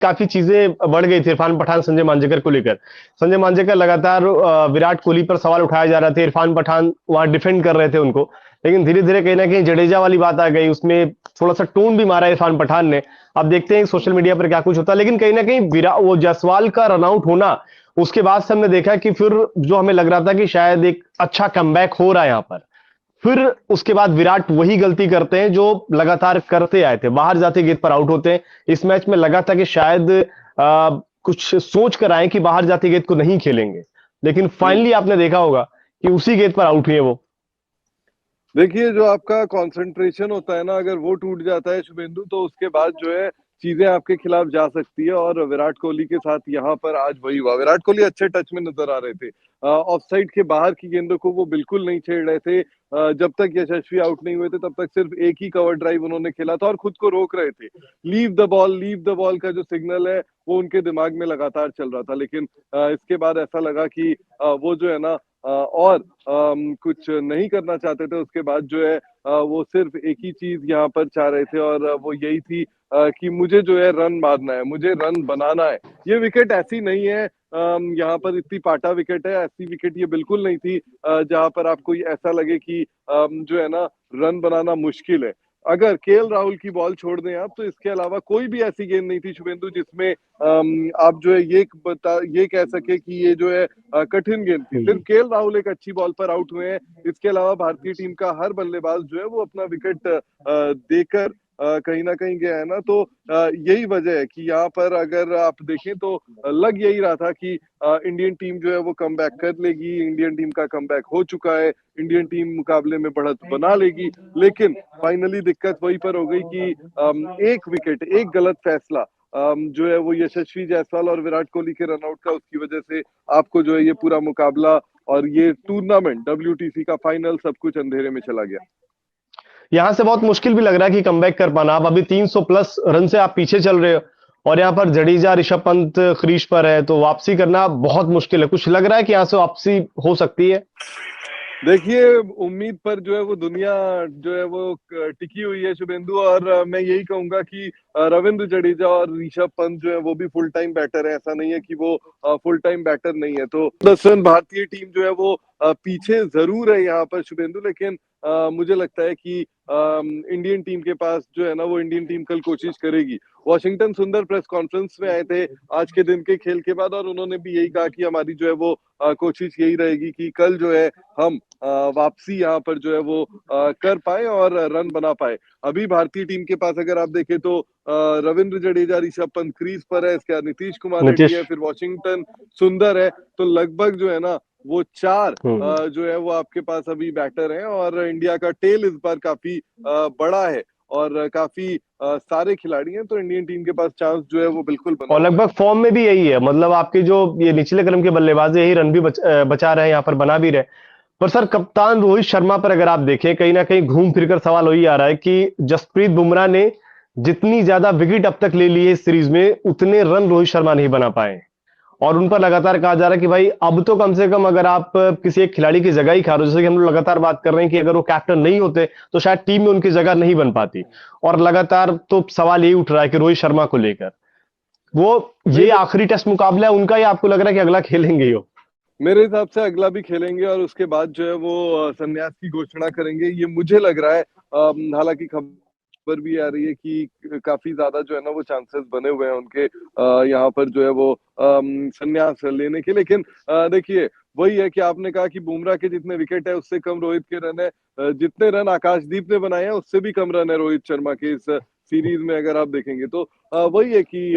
काफी चीजें बढ़ गई थी इरफान पठान संजय मांजरेकर को लेकर। संजय मांजरेकर लगातार विराट कोहली पर सवाल उठाया जा रहा था, इरफान पठान वहां डिफेंड कर रहे थे उनको। लेकिन धीरे धीरे कहीं ना कहीं जडेजा वाली बात आ गई, उसमें थोड़ा सा टोन भी मारा इरफान पठान ने। अब देखते हैं सोशल मीडिया पर क्या कुछ होता है, लेकिन कहीं ना कहीं विराट वो जायसवाल का रनआउट होना, उसके बाद से हमने देखा कि फिर जो हमें लग रहा था कि शायद एक अच्छा कमबैक हो रहा है यहाँ पर, फिर उसके बाद विराट वही गलती करते हैं जो लगातार करते आए थे, बाहर जाते गेंद पर आउट होते हैं। इस मैच में लगा था कि शायद कुछ सोच कर आए कि बाहर जाते गेंद को नहीं खेलेंगे, लेकिन फाइनली आपने देखा होगा कि उसी गेंद पर आउट हुए वो। देखिए, जो आपका कंसंट्रेशन होता है ना, अगर वो टूट जाता है शुभेंदु, तो उसके बाद जो है चीजें आपके खिलाफ जा सकती है। और विराट कोहली के साथ यहाँ पर आज वही हुआ। विराट कोहली अच्छे टच में नजर आ रहे थे, ऑफ साइड के बाहर की गेंदों को वो बिल्कुल नहीं छेड़ रहे थे। जब तक यशस्वी आउट नहीं हुए थे तब तक सिर्फ एक ही कवर ड्राइव उन्होंने खेला था और खुद को रोक रहे थे। लीव द बॉल का जो सिग्नल है वो उनके दिमाग में लगातार चल रहा था। लेकिन इसके बाद ऐसा लगा कि वो जो है ना और कुछ नहीं करना चाहते थे। उसके बाद जो है वो सिर्फ एक ही चीज यहाँ पर चाह रहे थे, और वो यही थी कि मुझे जो है रन मारना है, मुझे रन बनाना है। ये विकेट ऐसी नहीं है, यहाँ पर इतनी पाटा विकेट है, ऐसी विकेट ये बिल्कुल नहीं थी जहां पर आपको ऐसा लगे कि जो है ना रन बनाना मुश्किल है। अगर केएल राहुल की बॉल छोड़ दें आप, तो इसके अलावा कोई भी ऐसी गेंद नहीं थी शुभेंदु जिसमें आप जो है ये कह सके कि ये जो है कठिन गेंद थी। सिर्फ केएल राहुल एक अच्छी बॉल पर आउट हुए हैं। इसके अलावा भारतीय टीम का हर बल्लेबाज जो है वो अपना विकेट देकर कहीं ना कहीं गया है ना। तो यही वजह है कि यहाँ पर अगर आप देखें तो लग यही रहा था कि इंडियन टीम जो है वो कम बैक कर लेगी। इंडियन टीम का कम बैक हो चुका है, इंडियन टीम मुकाबले में बढ़त बना लेगी। लेकिन फाइनली दिक्कत वहीं पर हो गई कि एक विकेट, एक गलत फैसला जो है वो यशस्वी जायसवाल और विराट कोहली के रनआउट का, उसकी वजह से आपको जो है ये पूरा मुकाबला और ये टूर्नामेंट WTC का फाइनल सब कुछ अंधेरे में चला गया। यहां से बहुत मुश्किल भी लग रहा है कि कमबैक कर पाना। अब अभी 300 प्लस रन से आप पीछे चल रहे हो, और यहाँ पर जडेजा ऋषभ पंत क्रीज पर है, तो वापसी करना बहुत मुश्किल है। कुछ लग रहा है कि यहाँ से वापसी हो सकती है? देखिए, उम्मीद पर जो है वो दुनिया जो है वो टिकी हुई है शुभेंदु। और मैं यही कहूंगा कि रविंद्र जडेजा और ऋषभ पंत जो है वो भी फुल टाइम बैटर है। ऐसा नहीं है कि वो फुल टाइम बैटर नहीं है। तो दरअसल भारतीय टीम जो है वो पीछे जरूर है यहाँ पर शुभेंदु, लेकिन मुझे लगता है कि इंडियन टीम के पास जो है ना वो इंडियन टीम कल कोशिश करेगी। वॉशिंगटन सुंदर प्रेस कॉन्फ्रेंस में आए थे आज के दिन के खेल के बाद, और उन्होंने भी यही कहा कि हमारी जो है वो कोशिश यही रहेगी कि कल जो है हम वापसी यहाँ पर जो है वो कर पाए और रन बना पाए। अभी भारतीय टीम के पास अगर आप देखें तो रविंद्र जडेजा, ऋषभ पंत क्रीज पर है, इसके बाद नीतीश कुमार रेड्डी नीतीश। है, फिर वॉशिंगटन सुंदर है। तो लगभग जो है ना वो चार जो है वो आपके पास अभी बैटर हैं। और इंडिया का टेल इस बार काफी बड़ा है और काफी सारे खिलाड़ी हैं। तो इंडियन टीम के पास चांस जो है वो बिल्कुल बना और हुआ है। लगभग फॉर्म में भी यही है, मतलब आपके जो ये निचले क्रम के बल्लेबाज है, यही रन भी बचा रहे हैं, यहाँ पर बना भी रहे। पर सर, कप्तान रोहित शर्मा पर अगर आप देखें, कहीं ना कहीं घूम फिर कर सवाल वही आ रहा है कि जसप्रीत बुमराह ने जितनी ज्यादा विकेट अब तक ले ली है इस सीरीज में, उतने रन रोहित शर्मा नहीं बना पाए। और उन पर लगातार कहा जा रहा है कि भाई अब तो कम से कम अगर आप किसी एक खिलाड़ी की जगह ही खा रहे हो, जैसे कि हम लोग लगातार बात कर रहे हैं कि अगर वो कैप्टन नहीं होते तो शायद टीम में उनकी जगह नहीं बन पाती। और लगातार तो सवाल यही उठ रहा है कि रोहित शर्मा को लेकर, वो नहीं, ये आखिरी टेस्ट मुकाबला है उनका, या आपको लग रहा है कि अगला खेलेंगे ही हो? मेरे हिसाब से अगला भी खेलेंगे और उसके बाद जो है वो संन्यास की घोषणा करेंगे, ये मुझे लग रहा है। हालांकि खबर भी आ रही है कि काफी ज्यादा जो है ना वो चांसेस बने हुए हैं उनके यहाँ पर जो है वो संन्यास लेने के। लेकिन देखिए, वही है कि आपने कहा कि बुमराह के जितने विकेट है उससे कम रोहित के रन है। जितने रन आकाशदीप ने बनाए हैं उससे भी कम रन है रोहित शर्मा के इस सीरीज में, अगर आप देखेंगे तो। वही है कि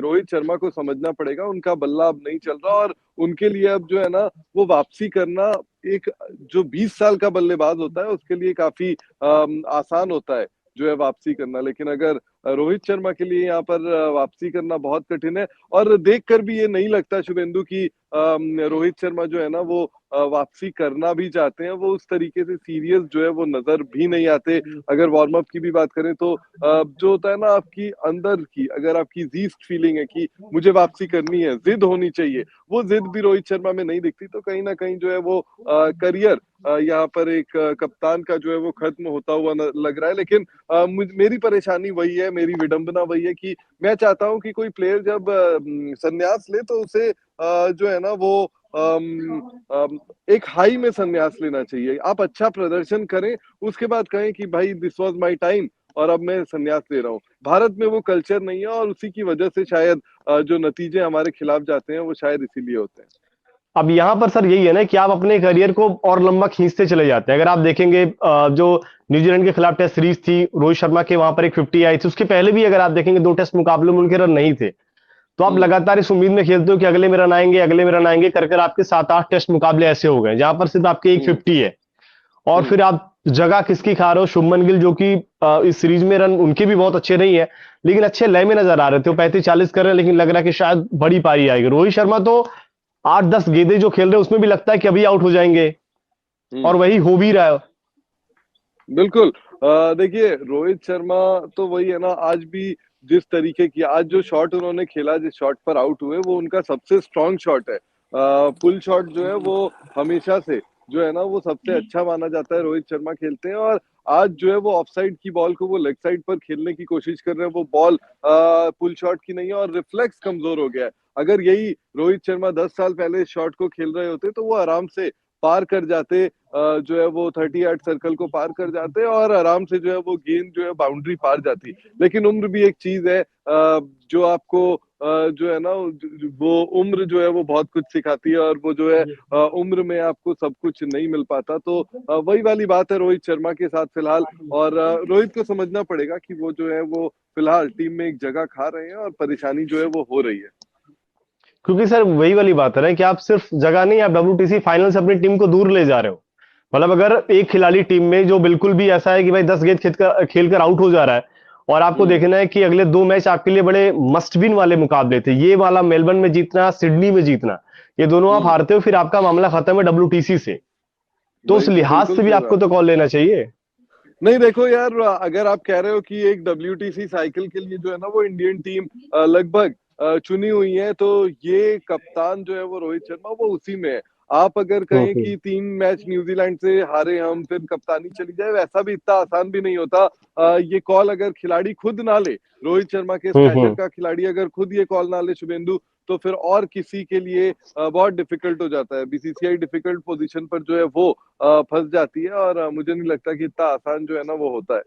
रोहित शर्मा को समझना पड़ेगा, उनका बल्ला अब नहीं चल रहा। और उनके लिए अब जो है ना वो वापसी करना, एक जो 20 साल का बल्लेबाज होता है उसके लिए काफी आसान होता है जो है वापसी करना। लेकिन अगर रोहित शर्मा के लिए यहाँ पर वापसी करना बहुत कठिन है। और देखकर भी ये नहीं लगता शुभेंदु की रोहित शर्मा जो है ना वो वापसी करना भी चाहते हैं। वो उस तरीके से सीरियस जो है वो नजर भी नहीं आते। अगर वार्म अप की भी बात करें तो जो होता है ना आपकी अंदर की, अगर आपकी जीस्ट फीलिंग है कि मुझे वापसी करनी है, जिद होनी चाहिए, वो जिद भी रोहित शर्मा में नहीं दिखती। तो कहीं ना कहीं जो है वो करियर यहाँ पर एक कप्तान का जो है वो खत्म होता हुआ लग रहा है। लेकिन मेरी परेशानी वही है, मेरी विडंबना वही है कि मैं चाहता हूँ कि कोई प्लेयर जब संन्यास ले तो उसे जो है ना वो एक हाई में संन्यास लेना चाहिए। आप अच्छा प्रदर्शन करें, उसके बाद कहें कि भाई दिस वाज माय टाइम और अब मैं संन्यास ले रहा हूँ। भारत में वो कल्चर नहीं है और उसी की वजह से शायद जो नतीजे हमारे खिलाफ जाते हैं वो शायद इसीलिए होते हैं। अब यहाँ पर सर यही है ना कि आप अपने करियर को और लंबा खींचते चले जाते हैं। अगर आप देखेंगे जो न्यूजीलैंड के खिलाफ टेस्ट सीरीज थी, रोहित शर्मा के वहां पर एक 50 आई थी, उसके पहले भी अगर आप देखेंगे 2 टेस्ट मुकाबलों में उनके रन नहीं थे। तो आप हुँ, लगातार इस उम्मीद में खेलते हो कि अगले में रन आएंगे, अगले में रन आएंगे, कर कर आपके 7-8 टेस्ट मुकाबले ऐसे हो गए जहां पर सिर्फ आपके एक हुँ, 50 है। और हुँ, फिर आप जगह किसकी खा रहे हो? शुभमन गिल, जो कि इस सीरीज में रन उनके भी बहुत अच्छे नहीं है, लेकिन अच्छे लय में नजर आ रहे थे। वो 35-40 कर रहे हैं, लेकिन लग रहा है कि शायद बड़ी पारी आएगी। रोहित शर्मा तो 8-10 गेंदें जो खेल रहे हैं उसमें भी लगता है कि अभी आउट हो जाएंगे, और हुँ। वही हो भी रहा है। बिल्कुल। देखिए रोहित शर्मा तो वही है ना, आज भी जिस तरीके की आज जो शॉट उन्होंने खेला, जिस शॉट पर आउट हुए वो उनका सबसे स्ट्रॉन्ग शॉट है। पुल शॉट जो है वो हमेशा से जो है ना वो सबसे अच्छा माना जाता है, रोहित शर्मा खेलते हैं और आज जो है वो ऑफसाइड की बॉल को वो लेग साइड पर खेलने की कोशिश कर रहे हैं। वो बॉल पुल शॉट की नहीं है और रिफ्लेक्स कमजोर हो गया है। अगर यही रोहित शर्मा 10 साल पहले इस शॉट को खेल रहे होते तो वो आराम से पार कर जाते, जो है वो 38 सर्कल को पार कर जाते और आराम से जो है वो गेंद जो है बाउंड्री पार जाती। लेकिन उम्र भी एक चीज है जो आपको जो है ना वो उम्र जो है वो बहुत कुछ सिखाती है और वो जो है उम्र में आपको सब कुछ नहीं मिल पाता। तो वही वाली बात है रोहित शर्मा के साथ फिलहाल। और रोहित को समझना पड़ेगा कि वो जो है वो फिलहाल टीम में एक जगह खा रहे हैं और परेशानी जो है वो हो रही है। क्योंकि सर वही वाली बात है ना कि आप सिर्फ जगह नहीं, आप WTC फाइनल से अपनी टीम को दूर ले जा रहे हो। मतलब अगर एक खिलाड़ी टीम में जो बिल्कुल भी ऐसा है कि भाई 10 गेंद खेल कर आउट हो जा रहा है, और आपको हम्म। देखना है कि अगले 2 मैच आपके लिए बड़े मस्ट विन वाले मुकाबले थे, ये वाला मेलबर्न में जीतना, सिडनी में जीतना, ये दोनों आप हम्म। हारते हो, फिर आपका मामला खत्म है WTC से। तो उस वही तो, लिहाज बिल्कुल से भी सही आपको बात तो है। कॉल लेना चाहिए। नहीं देखो यार, अगर आप कह रहे हो कि एक WTC साइकिल के लिए जो है ना वो इंडियन टीम लगभग चुनी हुई है, तो ये कप्तान जो है वो रोहित शर्मा वो उसी में है। आप अगर कहें हम्म। कि 3 मैच न्यूजीलैंड से हारे हम फिर कप्तानी चली जाए, वैसा भी इतना आसान भी नहीं होता। ये कॉल अगर खिलाड़ी खुद ना ले, रोहित शर्मा के स्टैचर हम्म। का खिलाड़ी अगर खुद ये कॉल ना ले शुभेंदु, तो फिर और किसी के लिए बहुत डिफिकल्ट हो जाता है। BCCI डिफिकल्ट पोजीशन पर जो है वो फंस जाती है और मुझे नहीं लगता कि इतना आसान जो है ना वो होता है।